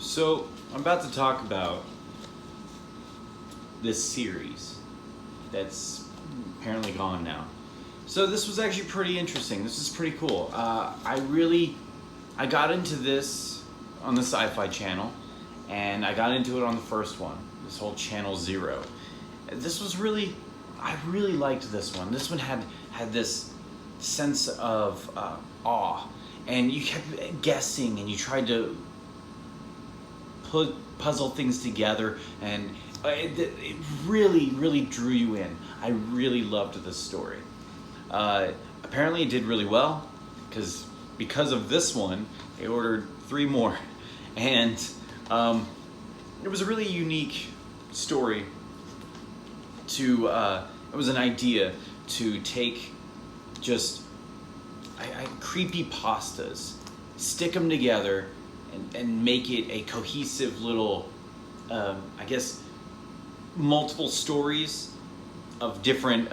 So, I'm about to talk about this series that's apparently gone now. So this was actually pretty interesting. This is pretty cool. I got into this on the SYFY Channel, and I got into it on the first one, this whole Channel Zero. I really liked this one. This one had this sense of awe, and you kept guessing, and you tried to puzzle things together, and it really drew you in. I really loved this story. Apparently it did really well, because of this one, they ordered 3 more. And it was a really unique story it was an idea to take just creepy pastas, stick them together, and make it a cohesive little, I guess, multiple stories of different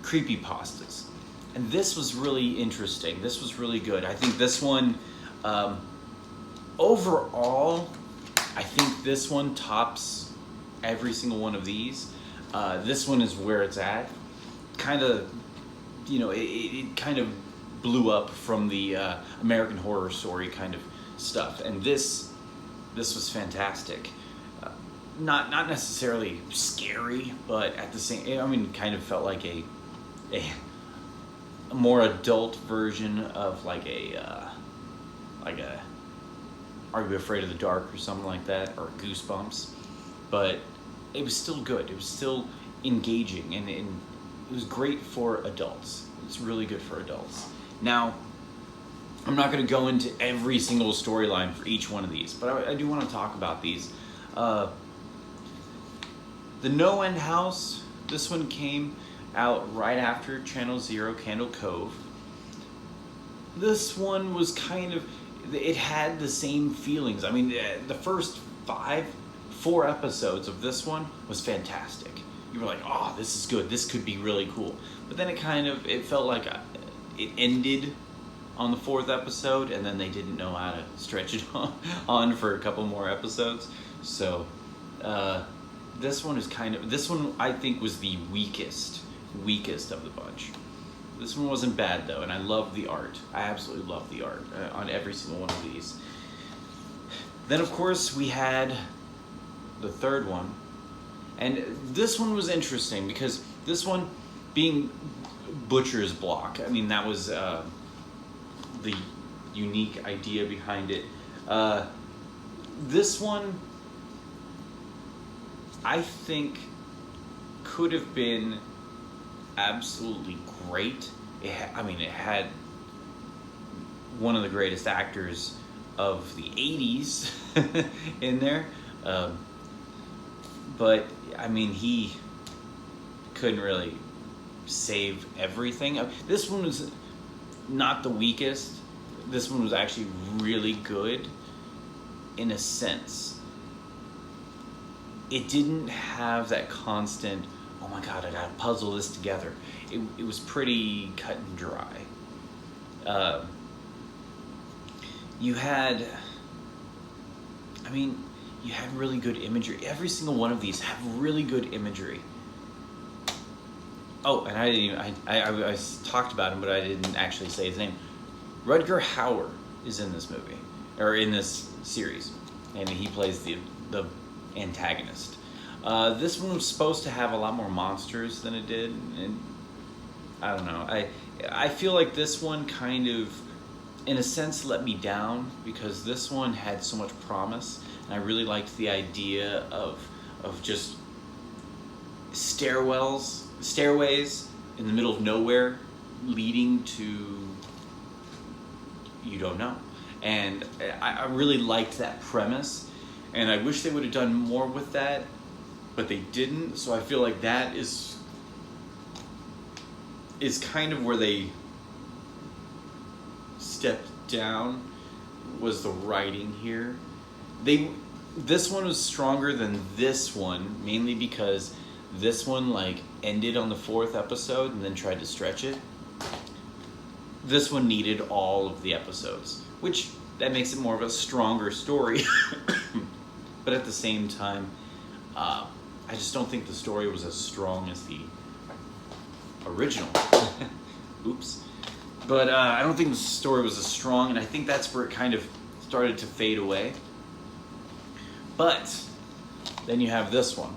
creepy pastas. And this was really interesting. This was really good. I think this one, overall, I think this one tops every single one of these. This one is where it's at. Kind of, it kind of blew up from the American Horror Story kind of stuff. And this was fantastic. Not necessarily scary, but at the same, kind of felt like a more adult version of like a Are You Afraid of the Dark or something like that, or Goosebumps. But it was still good. It was still engaging, and it was great for adults. It's really good for adults. Now, I'm not going to go into every single storyline for each one of these, but I do want to talk about these. The No End House, this one came out right after Channel Zero, Candle Cove. This one was it had the same feelings. I mean, the first 4 episodes of this one was fantastic. You were like, oh, this is good. This could be really cool. But then it felt like it ended on the 4th episode, and then they didn't know how to stretch it on for a couple more episodes. So, this one I think was the weakest of the bunch. This one wasn't bad though, and I love the art. I absolutely love the art on every single one of these. Then of course we had the 3rd one, and this one was interesting because this one being Butcher's Block, that was the unique idea behind it. This one, I think, could have been absolutely great. It had one of the greatest actors of the 80s in there. But, he couldn't really save everything. This one was not the weakest. This one was actually really good in a sense. It didn't have that constant, oh my god, I gotta puzzle this together. It was pretty cut and dry. You had really good imagery. Every single one of these have really good imagery. Oh, and I talked about him, but I didn't actually say his name. Rutger Hauer is in this movie, or in this series, and he plays the antagonist. This one was supposed to have a lot more monsters than it did, and I don't know. I feel like this one kind of, in a sense, let me down, because this one had so much promise, and I really liked the idea of just stairways in the middle of nowhere leading to you don't know. And I really liked that premise, and I wish they would have done more with that, but they didn't. So I feel like that is kind of where they stepped down, was the writing here. This one was stronger than this one, mainly because this one ended on the 4th episode and then tried to stretch it. This one needed all of the episodes, which that makes it more of a stronger story. But at the same time, I just don't think the story was as strong as the original. Oops. But I don't think the story was as strong, and I think that's where it kind of started to fade away. But then you have this one.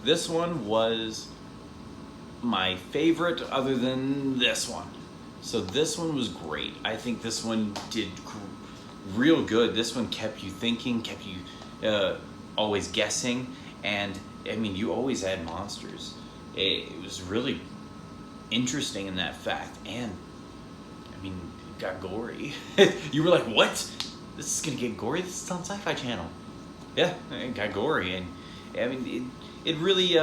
This one was my favorite other than this one. So this one was great. I think this one did real good. This one kept you thinking, kept you always guessing, and I mean, you always had monsters. It was really interesting in that fact, and I mean, it got gory. You were like, what? This is gonna get gory? This is on SYFY Channel. Yeah, it got gory, and I mean, it really,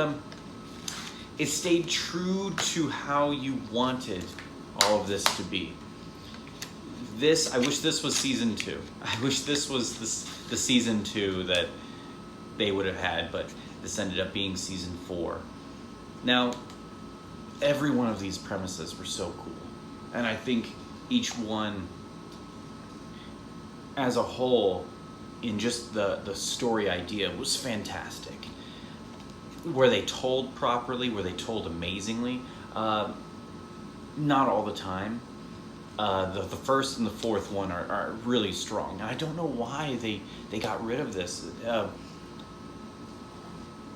it stayed true to how you wanted all of this to be. I wish this was season 2. I wish this was the season 2 that they would have had, but this ended up being season 4. Now, every one of these premises were so cool, and I think each one as a whole in just the story idea was fantastic. Were they told properly? Were they told amazingly? Not all the time. The first and the fourth one are really strong. And I don't know why they got rid of this.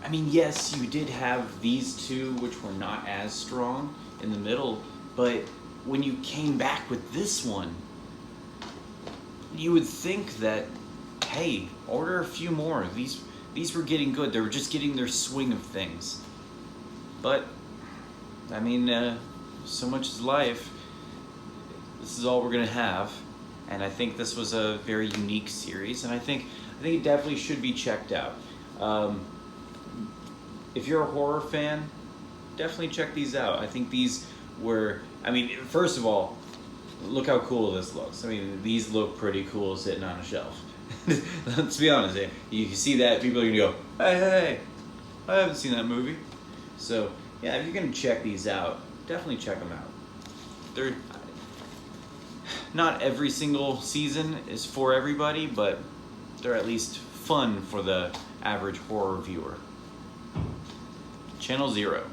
I mean, yes, you did have these two, which were not as strong in the middle, but when you came back with this one, you would think that, hey, order a few more. These were getting good. They were just getting their swing of things. But, I mean, so much is life. This is all we're gonna have, and I think this was a very unique series, and I think it definitely should be checked out. If you're a horror fan, definitely check these out. I think these were, I mean, first of all, look how cool this looks. I mean, these look pretty cool sitting on a shelf. Let's be honest, you see that, people are gonna go, hey, I haven't seen that movie. So, yeah, if you're gonna check these out, definitely check them out. They're, not every single season is for everybody, but they're at least fun for the average horror viewer. Channel 0.